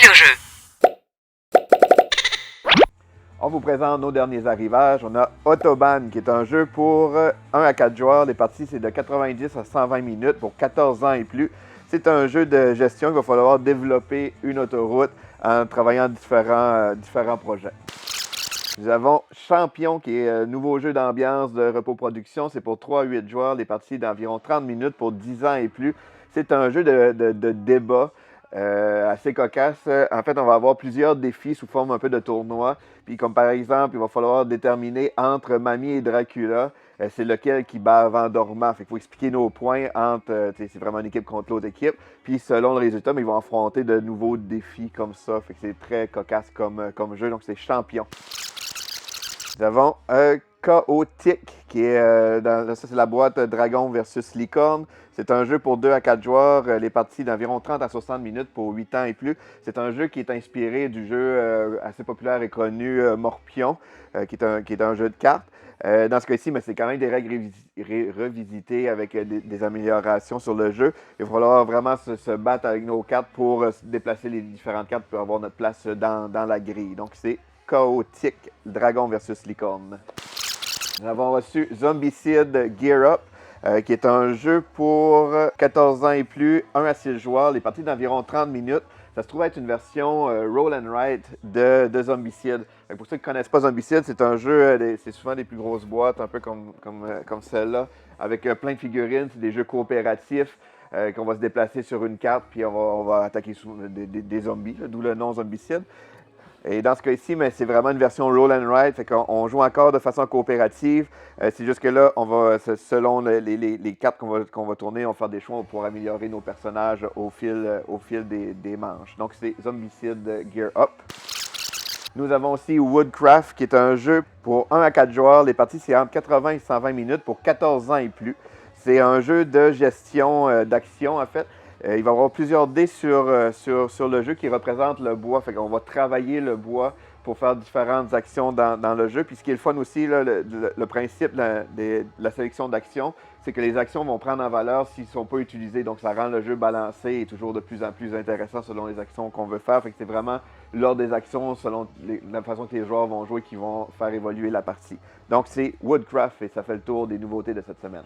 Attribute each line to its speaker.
Speaker 1: Vidéojeu.
Speaker 2: On vous présente nos derniers arrivages. On a Autobahn, qui est un jeu pour 1 à 4 joueurs. Les parties, c'est de 90 à 120 minutes pour 14 ans et plus. C'est un jeu de gestion. Il va falloir développer une autoroute en travaillant différents projets. Nous avons Champion, qui est un nouveau jeu d'ambiance de repos production. C'est pour 3 à 8 joueurs. Les parties d'environ 30 minutes pour 10 ans et plus. C'est un jeu de débat. Assez cocasse. En fait, on va avoir plusieurs défis sous forme un peu de tournoi. Puis comme par exemple, il va falloir déterminer entre Mamie et Dracula, c'est lequel qui bat avant dormant. Fait qu'il faut expliquer nos points entre, c'est vraiment une équipe contre l'autre équipe. Puis selon le résultat, mais ils vont affronter de nouveaux défis comme ça. Fait que c'est très cocasse comme jeu. Donc c'est Champion. Nous avons Chaotique, qui est ça c'est la boîte Dragon versus Licorne. C'est un jeu pour 2 à 4 joueurs, les parties d'environ 30 à 60 minutes pour 8 ans et plus. C'est un jeu qui est inspiré du jeu assez populaire et connu Morpion, qui est un jeu de cartes. Dans ce cas-ci, mais c'est quand même des règles revisitées avec des améliorations sur le jeu. Il va falloir vraiment se battre avec nos cartes pour déplacer les différentes cartes pour avoir notre place dans la grille. Donc c'est Chaotique, Dragon versus Licorne. Nous avons reçu Zombicide Gear Up, qui est un jeu pour 14 ans et plus, 1 à 6 joueurs, les parties d'environ 30 minutes. Ça se trouve être une version roll and write de Zombicide. Pour ceux qui ne connaissent pas Zombicide, c'est un jeu, c'est souvent des plus grosses boîtes, un peu comme celle-là, avec plein de figurines. C'est des jeux coopératifs qu'on va se déplacer sur une carte, puis on va attaquer des zombies, d'où le nom Zombicide. Et dans ce cas-ci, c'est vraiment une version roll and write, fait qu'on joue encore de façon coopérative. C'est juste que là, on va, selon les cartes qu'on va tourner, on va faire des choix pour améliorer nos personnages au fil des manches. Donc c'est Zombicide Gear Up. Nous avons aussi Woodcraft, qui est un jeu pour 1 à 4 joueurs. Les parties, c'est entre 80 et 120 minutes pour 14 ans et plus. C'est un jeu de gestion d'action, en fait. Il va y avoir plusieurs dés sur le jeu qui représentent le bois. Fait qu'on va travailler le bois pour faire différentes actions dans le jeu. Puis ce qui est le fun aussi, là, le principe de la sélection d'actions, c'est que les actions vont prendre en valeur s'ils ne sont pas utilisés. Donc ça rend le jeu balancé et toujours de plus en plus intéressant selon les actions qu'on veut faire. Fait que c'est vraiment l'ordre des actions selon la façon que les joueurs vont jouer qui vont faire évoluer la partie. Donc c'est Woodcraft et ça fait le tour des nouveautés de cette semaine.